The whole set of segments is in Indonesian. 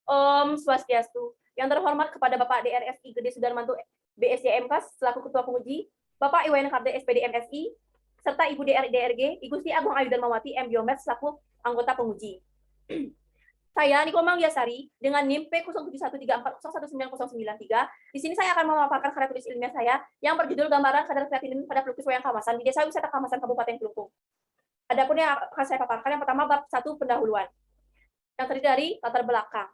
Om Swastiastu. Yang terhormat kepada Bapak DRSI Gede Sudarmanto BSJMK selaku Ketua Penguji, Bapak Iwan Karde SPD MSI, serta Ibu DRG, Ibu Gusti Agung Ayu Darmawati M. Biomed selaku anggota penguji. Saya Niko Manggiasari dengan NIM P0713401993. Di sini saya akan memaparkan karya tulis ilmiah saya yang berjudul Gambaran Kadar Kreatinin pada Pelukis Wayang Kamasan di Desa Wisata Kamasan Kabupaten Kelungkung. Adapun yang akan saya paparkan yang pertama bab 1 pendahuluan. Yang terdiri dari latar belakang.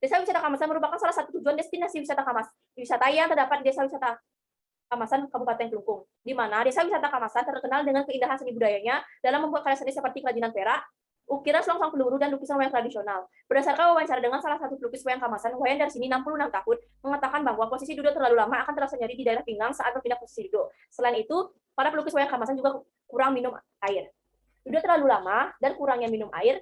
Desa Wisata Kamasan merupakan salah satu tujuan destinasi wisata wisata yang terdapat di Desa Wisata Kamasan Kabupaten Kelungkung, di mana Desa Wisata Kamasan terkenal dengan keindahan seni budayanya dalam membuat karya seni seperti kerajinan perak, ukiran selongsong peluru, dan lukisan wayang tradisional. Berdasarkan wawancara dengan salah satu pelukis wayang Kamasan, Wayan Darsini 66 tahun, mengatakan bahwa posisi duduk terlalu lama akan terasa nyeri di daerah pinggang saat berpindah posisi duduk. Selain itu, para pelukis wayang Kamasan juga kurang minum air. Duduk terlalu lama dan kurangnya minum air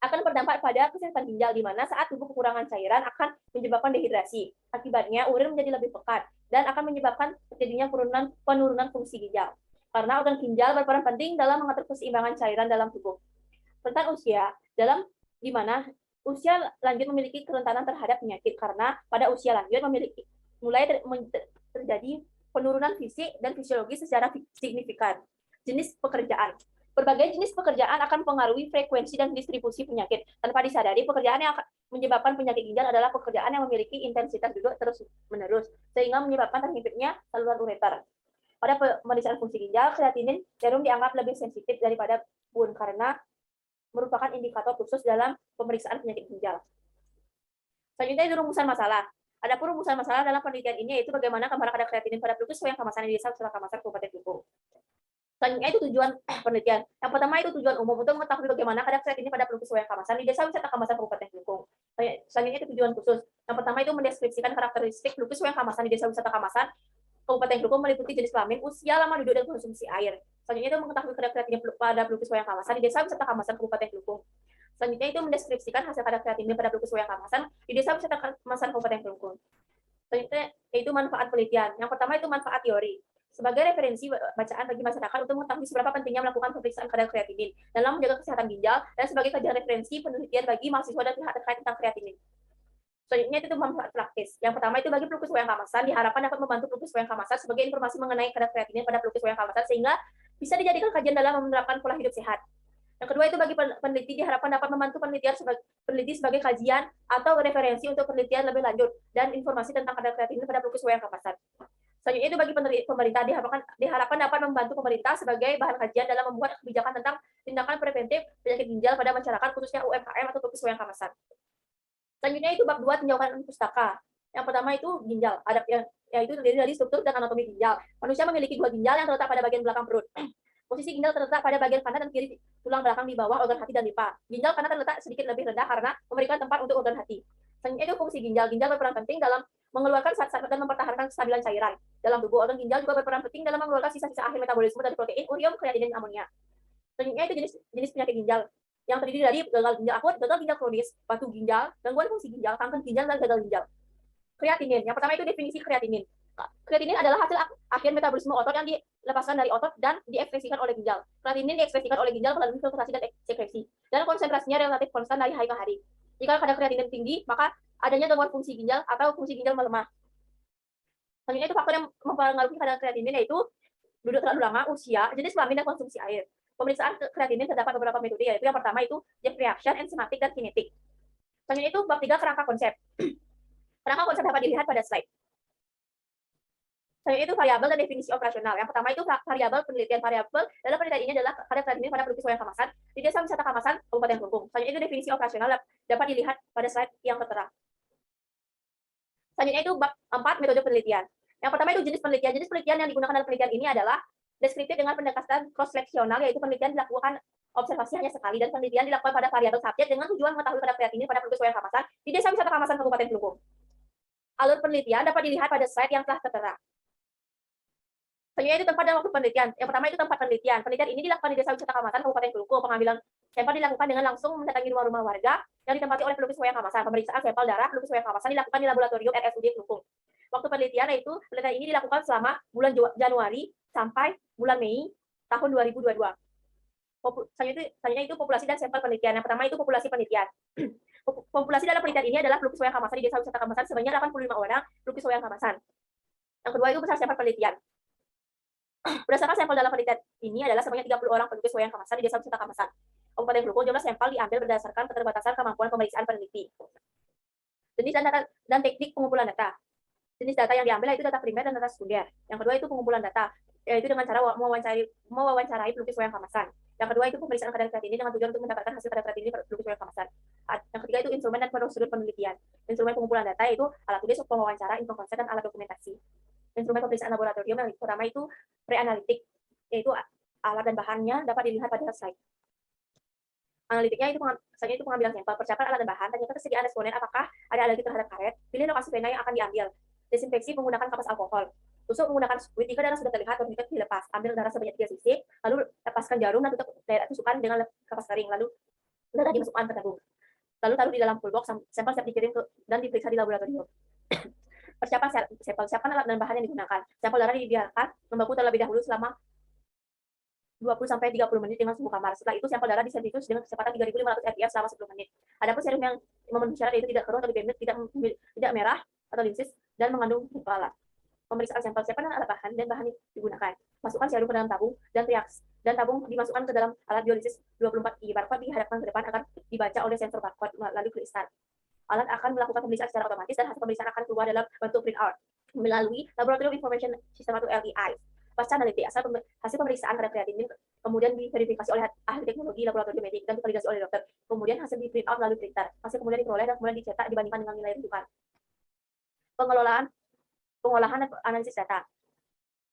akan berdampak pada kesehatan ginjal, di mana saat tubuh kekurangan cairan akan menyebabkan dehidrasi. Akibatnya, urin menjadi lebih pekat dan akan menyebabkan terjadinya penurunan fungsi ginjal. Karena organ ginjal berperan penting dalam mengatur keseimbangan cairan dalam tubuh. Tentang usia, di mana usia lanjut memiliki kerentanan terhadap penyakit, karena pada usia lanjut mulai terjadi penurunan fisik dan fisiologis secara signifikan. Jenis pekerjaan. Berbagai jenis pekerjaan akan mempengaruhi frekuensi dan distribusi penyakit. Tanpa disadari, pekerjaan yang akan menyebabkan penyakit ginjal adalah pekerjaan yang memiliki intensitas duduk terus-menerus, sehingga menyebabkan terhimpitnya saluran ureter. Pada pemeriksaan fungsi ginjal, kreatinin jarum dianggap lebih sensitif daripada bun, karena merupakan indikator khusus dalam pemeriksaan penyakit ginjal. Selanjutnya itu rumusan masalah. Adapun rumusan masalah dalam penelitian ini yaitu bagaimana gambaran kadar kreatinin pada pelukis wayang Kamasan di Desa Wisata Kamasan Kabupaten Kelungkung. Selanjutnya itu tujuan penelitian. Yang pertama itu tujuan umum untuk mengetahui bagaimana kadar kreatinin pada pelukis wayang Kamasan di Desa Wisata Kamasan Kabupaten Kelungkung. Selanjutnya itu tujuan khusus. Yang pertama itu mendeskripsikan karakteristik pelukis wayang Kamasan di Desa Wisata Kamasan Kabupaten Kelungkung meliputi jenis kelamin, usia, lama duduk, dan konsumsi air. Selanjutnya itu mengetahui kadar kreatinin pada pelukis wayang Kamasan di Desa Wisata Kamasan Kabupaten Kelungkung. Selanjutnya itu mendeskripsikan hasil kadar kreatinin pada pelukis wayang Kamasan di Desa Wisata Kamasan Kabupaten Kelungkung. Selanjutnya itu manfaat penelitian. Yang pertama itu manfaat teori. Sebagai referensi bacaan bagi masyarakat untuk mengetahui seberapa pentingnya melakukan pemeriksaan kadar kreatinin dalam menjaga kesehatan ginjal, dan sebagai kajian referensi penelitian bagi mahasiswa dan pihak terkait tentang kreatinin. Selanjutnya itu manfaat praktis. Yang pertama itu bagi pelukis wayang Kamasan diharapkan dapat membantu pelukis wayang Kamasan sebagai informasi mengenai kadar kreatinin pada pelukis wayang Kamasan, sehingga bisa dijadikan kajian dalam menerapkan pola hidup sehat. Yang kedua itu bagi peneliti diharapkan dapat membantu peneliti sebagai kajian atau referensi untuk penelitian lebih lanjut dan informasi tentang kadar kreatinin pada pelukis wayang Kamasan. Selanjutnya itu bagi pemerintah diharapkan dapat membantu pemerintah sebagai bahan kajian dalam membuat kebijakan tentang tindakan preventif penyakit ginjal pada masyarakat, khususnya UMKM atau pelukis wayang Kamasan. Selanjutnya itu bab 2 tinjauan pustaka. Yang pertama itu ginjal, yaitu terdiri dari struktur dan anatomi ginjal. Manusia memiliki 2 ginjal yang terletak pada bagian belakang perut. Posisi ginjal terletak pada bagian kanan dan kiri tulang belakang di bawah organ hati dan limpa. Ginjal kanan terletak sedikit lebih rendah karena memberikan tempat untuk organ hati. Selanjutnya itu fungsi ginjal. Ginjal berperan penting dalam mengeluarkan zat-zat dan mempertahankan kestabilan cairan dalam tubuh. Organ ginjal juga berperan penting dalam mengeluarkan sisa-sisa akhir metabolisme dari protein, urium, kreatinin, amonia. Selanjutnya itu jenis penyakit ginjal yang terdiri dari gagal ginjal akut, gagal ginjal kronis, batu ginjal, gangguan fungsi ginjal, kanker ginjal, dan gagal ginjal. Kreatinin. Yang pertama itu definisi kreatinin. Kreatinin adalah hasil akhir metabolisme otot yang dilepaskan dari otot dan diekspresikan oleh ginjal. Kreatinin diekspresikan oleh ginjal melalui filtrasi dan sekresi, dan konsentrasinya relatif konstan dari hari ke hari. Jika kadar kreatinin tinggi, maka adanya gangguan fungsi ginjal atau fungsi ginjal melemah. Selanjutnya itu faktor yang mempengaruhi kadar kreatinin yaitu duduk terlalu lama, usia, jenis kelamin, dan konsumsi air. Pemeriksaan kreatinin terdapat beberapa metode, yaitu yang pertama itu Jeff reaction, enzimatik, dan kinetik. Selanjutnya itu bab 3 kerangka konsep. Kerangka konsep dapat dilihat pada slide. Selanjutnya itu variabel dan definisi operasional. Yang pertama itu variabel penelitian. Variabel dalam penelitian ini adalah kadar kreatinin pada pelukis wayang Kamasan di Desa Wisata Kamasan Kabupaten Kelungkung. Selanjutnya itu definisi operasional dapat dilihat pada slide yang tertera. Selanjutnya itu bab 4 metode penelitian. Yang pertama itu jenis penelitian. Jenis penelitian yang digunakan dalam penelitian ini adalah deskriptif dengan pendekatan cross-seksional, yaitu penelitian dilakukan observasi hanya sekali, dan penelitian dilakukan pada variabel subjek dengan tujuan mengetahui kadar kreatinin pada pelukis wayang Kamasan di Desa Wisata Kamasan Kabupaten Kelungkung. Alur penelitian dapat dilihat pada slide yang telah tertera. Selanjutnya itu tempat dan waktu penelitian. Yang pertama itu tempat penelitian. Penelitian ini dilakukan di Desa Wisata Kamasan Kabupaten Kelungkung. Pengambilan sampel dilakukan dengan langsung mendatangi rumah-rumah warga yang ditempati oleh pelukis wayang Kamasan. Pemeriksaan sampel darah pelukis wayang Kamasan dilakukan di laboratorium RSUD Kelungkung. Waktu penelitian yaitu penelitian ini dilakukan selama bulan Januari sampai bulan Mei tahun 2022. Selanjutnya itu populasi dan sampel penelitian. Yang pertama itu populasi penelitian. Populasi dalam penelitian ini adalah pelukis wayang Kamasan di Desa Wisata Kamasan sebanyak 85 orang pelukis wayang Kamasan. Yang kedua itu besar sampel penelitian. Berdasarkan sampel dalam penelitian ini adalah sebanyak 30 orang pelukis wayang Kamasan di Desa Wisata Kamasan. Kabupaten Klungkung, jumlah sampel diambil berdasarkan keterbatasan kemampuan pemeriksaan peneliti. Jenis dan teknik pengumpulan data. Jenis data yang diambil yaitu data primer dan data sekunder. Yang kedua itu pengumpulan data, yaitu dengan cara mewawancarai pelukis wayang Kamasan. Yang kedua itu pemeriksaan kadar kreatinin dengan tujuan untuk mendapatkan hasil kadar kreatinin pelukis wayang Kamasan. Yang ketiga itu instrumen dan prosedur penelitian. Instrumen pengumpulan data yaitu alat tulis, pewawancara, info konsep, dan alat dokumentasi. Instrumen pemeriksaan laboratorium yang pertama itu pre-analitik, yaitu alat dan bahannya dapat dilihat pada slide. Analitiknya itu pengambilan sampel, persiapan alat dan bahan, tanyakan kesediaan responden apakah ada alergi terhadap karet, pilih lokasi pena yang akan diambil, desinfeksi menggunakan kapas alkohol, tusuk menggunakan squid jika darah sudah terlihat atau dilepas, ambil darah sebanyak 3 cc, lalu lepaskan jarum dan tutup daerah tusukan dengan kapas kering, lalu darah dimasukkan ke tabung, lalu taruh di dalam full box, sampel siap dikirim dan diperiksa di laboratorium. Persiapan sampel, siapkan alat dan bahan yang digunakan, sampel darah dibiarkan membeku terlebih dahulu selama 20-30 menit dengan suhu kamar. Setelah itu, sampel darah disentrifus dengan kecepatan 3.500 rpm selama 10 menit. Adapun serum yang memenuhi syarat yaitu tidak keruh atau dipendek, tidak merah atau linsis, dan mengandung alat. Pemeriksaan sampel, siapkan alat bahan dan bahan yang digunakan. Masukkan serum ke dalam tabung dan tabung dimasukkan ke dalam alat biolisis 24i. Barcode dihadapkan ke depan agar dibaca oleh sensor barcode, lalu klik start. Alat akan melakukan pemeriksaan secara otomatis dan hasil pemeriksaan akan keluar dalam bentuk printout melalui Laboratorium Information System atau LIS. Pasca analitik, hasil pemeriksaan kadar kreatinin kemudian diverifikasi oleh ahli teknologi laboratorium medik dan divalidasi oleh dokter. Kemudian hasil di print out melalui printer. Hasil kemudian diperoleh dan kemudian dicetak dibandingkan dengan nilai rujukan. Pengolahan dan analisis data.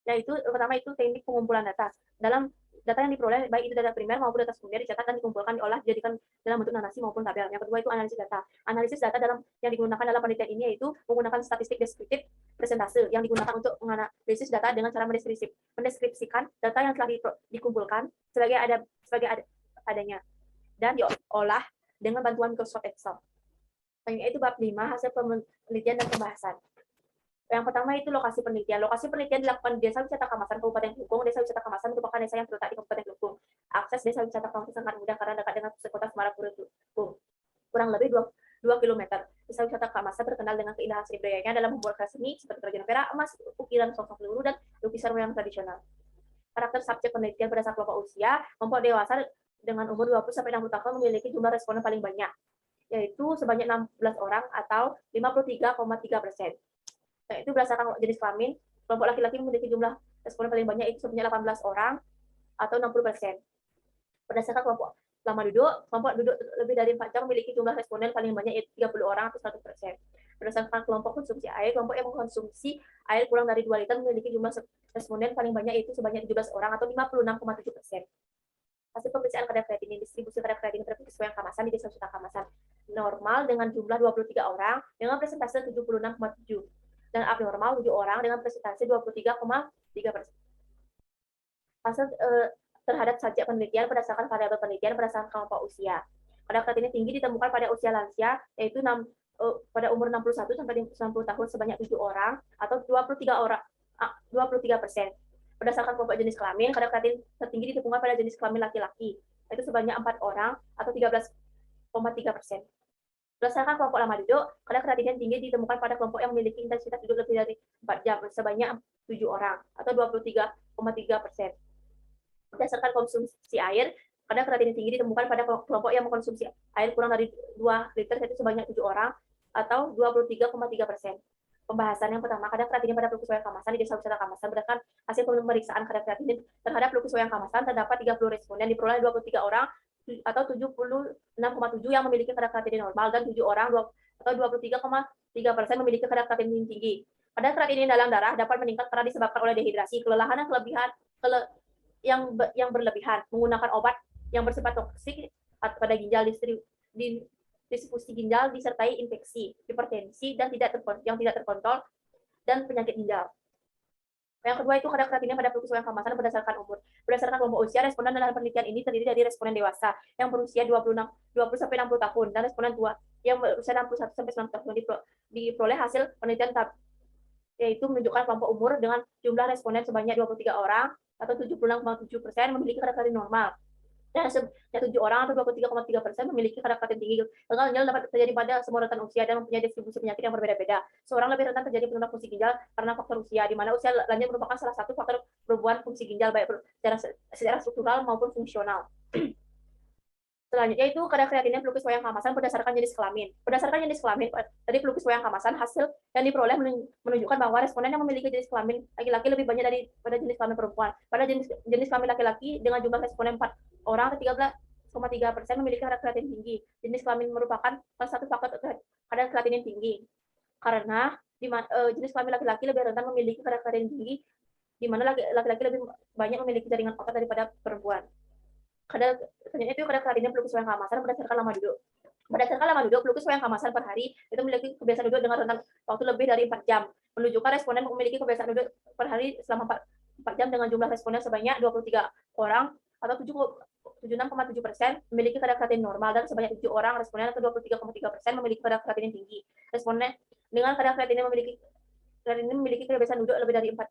Yaitu pertama itu teknik pengumpulan data. Dalam data yang diperoleh baik itu data primer maupun data sekunder dicetak dan dikumpulkan, diolah, dijadikan dalam bentuk narasi maupun tabel. Yang kedua itu analisis data. Analisis data yang digunakan dalam penelitian ini yaitu menggunakan statistik deskriptif presentase yang digunakan untuk menganalisis data dengan cara mendeskripsikan data yang telah dikumpulkan sebagai adanya dan diolah dengan bantuan Microsoft Excel. Itu bab 5 hasil penelitian dan pembahasan. Yang pertama itu lokasi penelitian. Lokasi penelitian dilakukan di Desa Wisata Kamasan, Kabupaten Klungkung. Desa Wisata Kamasan merupakan desa yang terletak di Kabupaten Klungkung. Akses Desa Wisata Kamasan sangat mudah karena dekat dengan pusat kota Semarang, Klungkung. Kurang lebih 2 km. Desa Wisata Kamasan terkenal dengan keindahan seni budayanya dalam membuat karya seni seperti kerajinan perak, emas, ukiran sosok peluru, dan lukisan wayang tradisional. Karakter subjek penelitian berdasarkan kelompok usia, kelompok dewasa dengan umur 20-60 tahun memiliki jumlah responden paling banyak, yaitu sebanyak 16 orang atau 53,3%. Itu berdasarkan jenis kelamin, kelompok laki-laki memiliki jumlah responden paling banyak itu sebanyak 18 orang atau 60%. Berdasarkan kelompok lama duduk, kelompok duduk lebih dari 4 jam memiliki jumlah responden paling banyak yaitu 30 orang atau 100%. Berdasarkan kelompok konsumsi air, kelompok yang mengkonsumsi air kurang dari 2 liter memiliki jumlah responden paling banyak yaitu sebanyak 17 orang atau 56,7%. Hasil pemeriksaan kadar kreatinin, distribusi kadar kreatinin pelukis wayang Kamasan di Desa Wisata Kamasan normal dengan jumlah 23 orang dengan presentase 76,7 dan abnormal 7 orang dengan presentase 23,3%. Hasil terhadap subjek penelitian berdasarkan variabel penelitian berdasarkan kelompok usia. Kadar kreatinin tinggi ditemukan pada usia lansia yaitu pada umur 61 sampai 90 tahun sebanyak 7 orang atau 23%. Berdasarkan kelompok jenis kelamin, kadar kreatinin tertinggi ditemukan pada jenis kelamin laki-laki yaitu sebanyak 4 orang atau 13,3%. Berdasarkan kelompok lama duduk, kadar kreatinin tinggi ditemukan pada kelompok yang memiliki intensitas duduk lebih dari 4 jam sebanyak 7 orang atau 23,3%. Berdasarkan konsumsi air, kadar kreatinin tinggi ditemukan pada kelompok yang mengkonsumsi air kurang dari 2 liter yaitu sebanyak 7 orang atau 23,3%. Pembahasan yang pertama, kadar kreatinin pada pelukis wayang Kamasan di Desa Wisata Kamasan. Berdasarkan hasil pemeriksaan kadar kreatinin terhadap pelukis wayang Kamasan terdapat 30 responden diperoleh 23 orang atau 76,7 yang memiliki kadar kreatinin normal dan 7 orang atau 23,3% memiliki kadar kreatinin tinggi. Kadar kreatinin dalam darah dapat meningkat karena disebabkan oleh dehidrasi, kelelahan, dan yang berlebihan, menggunakan obat yang bersifat toksik pada ginjal, distribusi ginjal disertai infeksi, hipertensi yang tidak terkontrol dan penyakit ginjal. Yang kedua itu kadar kreatinin pada pelukis wayang Kamasan berdasarkan umur. Berdasarkan kelompok usia, responden dalam penelitian ini terdiri dari responden dewasa yang berusia 20 sampai 60 tahun dan responden tua yang berusia 61 sampai 90 tahun. Diperoleh hasil penelitian yaitu menunjukkan kelompok umur dengan jumlah responden sebanyak 23 orang atau 76,7% memiliki kadar kreatinin normal Dan 7 orang atau 23,3% memiliki kadar kreatin tinggi. Gagal ginjal dapat terjadi pada semua rentan usia dan mempunyai distribusi penyakit yang berbeda-beda. Seorang lebih rentan terjadi penurunan fungsi ginjal karena faktor usia, di mana usia lanjut merupakan salah satu faktor perubahan fungsi ginjal baik secara struktural maupun fungsional. Selanjutnya itu kadar kreatinnya pelukis wayang kemasan berdasarkan jenis kelamin. Berdasarkan jenis kelamin dari pelukis wayang kemasan, hasil yang diperoleh menunjukkan bahwa responden yang memiliki jenis kelamin laki-laki lebih banyak daripada jenis kelamin perempuan. Pada jenis kelamin laki-laki dengan jumlah responden 4 orang atau 13,3% memiliki kadar kreatin tinggi. Jenis kelamin merupakan salah satu faktor kadar kreatin yang tinggi. Karena jenis kelamin laki-laki lebih rentan memiliki kadar kreatin tinggi, di mana laki-laki lebih banyak memiliki jaringan otot daripada perempuan. Selanjutnya itu kadar kreatinnya pelukis wayang kemasan berdasarkan lama duduk. Berdasarkan lama duduk, pelukis wayang kemasan per hari itu memiliki kebiasaan duduk dengan rentang waktu lebih dari 4 jam. Menunjukkan responden memiliki kebiasaan duduk per hari selama 4 jam dengan jumlah responden sebanyak 23 orang atau 76,7% memiliki kadar kreatin normal dan sebanyak 7 orang responden atau 23,3% memiliki kadar kreatin yang tinggi. Responden dengan kadar kreatin memiliki kebiasaan duduk lebih dari 4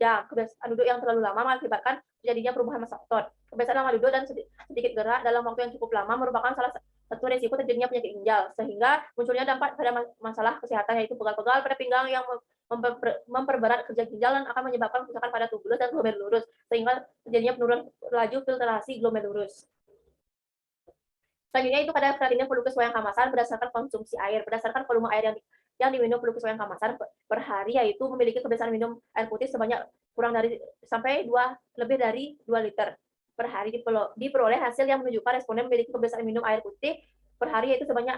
jam. Kebiasaan duduk yang terlalu lama mengakibatkan terjadinya perubahan massa otot. Kebiasaan lama duduk dan sedikit gerak dalam waktu yang cukup lama merupakan salah satu risiko terjadinya penyakit ginjal, sehingga munculnya dampak pada masalah kesehatan, yaitu pegal-pegal pada pinggang yang memperberat kerja ginjal dan akan menyebabkan kerusakan pada tubulus dan glomerulus, sehingga terjadinya penurunan laju filtrasi glomerulus. Selanjutnya itu kadar kreatinnya pelukis wayang kemasan berdasarkan konsumsi air. Berdasarkan volume air yang diminum pelukis wayang kemasan per hari, yaitu memiliki kebiasaan minum air putih sebanyak kurang dari sampai lebih dari 2 liter per hari. Diperoleh hasil yang menunjukkan responden memiliki kebiasaan minum air putih per hari yaitu sebanyak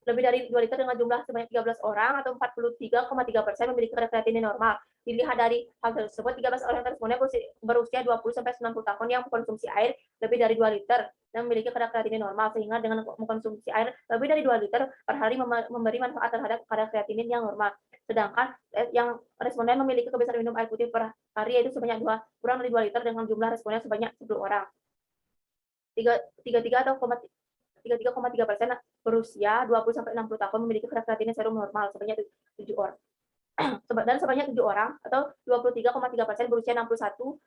lebih dari 2 liter dengan jumlah sebanyak 13 orang atau 43,3% memiliki kadar kreatin normal. Dilihat dari hal tersebut, 13 orang responden berusia 20-90 tahun yang mengkonsumsi air lebih dari 2 liter dan memiliki kadar kreatin normal, sehingga dengan mengkonsumsi air lebih dari 2 liter per hari memberi manfaat terhadap kadar kreatinin yang normal. Sedangkan yang responden memiliki kebiasaan minum air putih per hari yaitu sebanyak kurang dari 2 liter dengan jumlah responden sebanyak 10 orang. 33,3% berusia 20-60 tahun memiliki kadar kreatin serum normal sebanyak 7 orang. Dan sebanyak 7 orang atau 23,3% berusia 61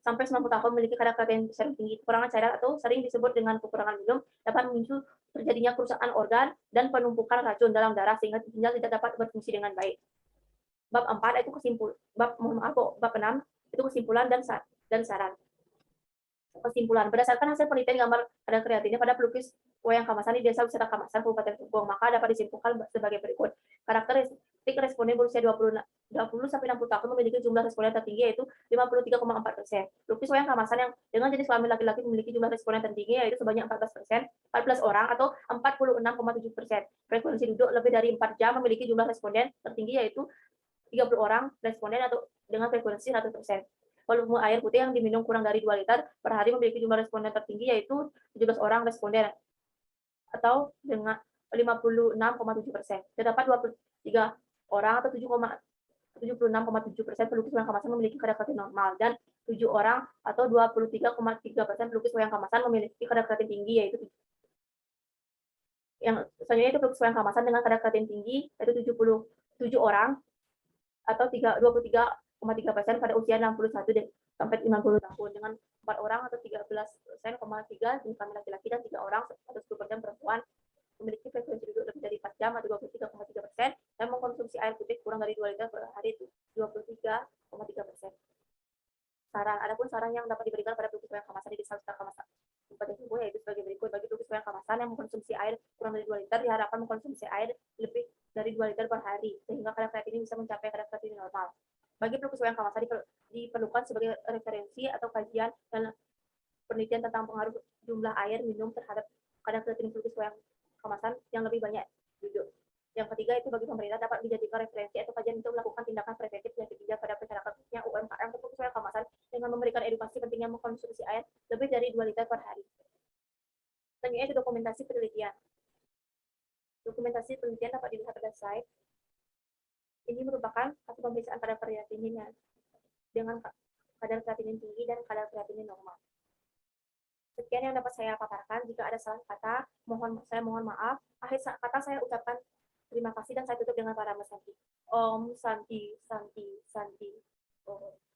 sampai 90 tahun memiliki kadar kreatin serum tinggi. Kekurangan cairan atau sering disebut dengan kekurangan minum dapat memicu terjadinya kerusakan organ dan penumpukan racun dalam darah sehingga ginjal tidak dapat berfungsi dengan baik. Bab 4 itu bab 6 itu kesimpulan dan saran. Kesimpulan, berdasarkan hasil penelitian gambar kadar kreatinnya pada pelukis wayang kemasan di Desa Wisata Kamasan, Kabupaten Klungkung, maka dapat disimpulkan sebagai berikut. Karakteristik responden berusia 20-60 tahun memiliki jumlah responden tertinggi yaitu 53,4%. Pelukis wayang kamasan yang dengan jenis kelamin laki-laki memiliki jumlah responden tertinggi yaitu sebanyak 14 orang atau 46,7%. Frekuensi duduk lebih dari 4 jam memiliki jumlah responden tertinggi yaitu 30 orang responden atau dengan frekuensi 100%. Volume air putih yang diminum kurang dari 2 liter per hari memiliki jumlah responden tertinggi yaitu 17 orang responden atau dengan 56,7%. Terdapat 23 orang atau 76,7% pelukis wayang kemasan memiliki kadar kreatin normal dan 7 orang atau 23,3% pelukis wayang kemasan memiliki kadar kreatin tinggi yaitu yang selanjutnya itu pelukis wayang kemasan dengan kadar kreatin tinggi yaitu 77 orang atau 23,3% pada usia 61 sampai 50 tahun dengan 4 orang atau 13,3% jenis kelamin laki-laki dan 3 orang atau 10% perempuan memiliki frekuensi duduk lebih dari 4 jam atau 23,3% dan mengkonsumsi air putih kurang dari 2 liter per hari 23,3%. Adapun saran yang dapat diberikan pada pelukis wayang kemasan di Desa Wisata Kamasan Kabupaten Klungkung yaitu sebagai berikut. Bagi pelukis wayang kemasan yang mengkonsumsi air kurang dari 2 liter diharapkan mengkonsumsi air lebih dari 2 liter per hari sehingga kadar kreatin bisa mencapai kadar kreatin normal. Bagi pelukis wayang kemasan diperlukan sebagai referensi atau kajian dan penelitian tentang pengaruh jumlah air minum terhadap kadar kreatin pelukis wayang kemasan yang lebih banyak duduk. Yang ketiga itu bagi pemerintah dapat dijadikan referensi atau kajian untuk melakukan tindakan preventif penyakit ginjal pada masyarakat khususnya UMKM atau pelukis wayang kemasan dengan memberikan edukasi pentingnya mengkonsumsi air lebih dari 2 liter per hari. Selanjutnya itu dokumentasi penelitian. Dokumentasi penelitian dapat dilihat pada slide. Ini merupakan hasil pemeriksaan kadar kreatinin dengan kadar kreatinin tinggi dan kadar kreatinin normal. Sekian yang dapat saya paparkan. Jika ada salah kata, saya mohon maaf. Akhir kata saya ucapkan terima kasih dan saya tutup dengan para Santi. Om Santi Santi Santi. Om.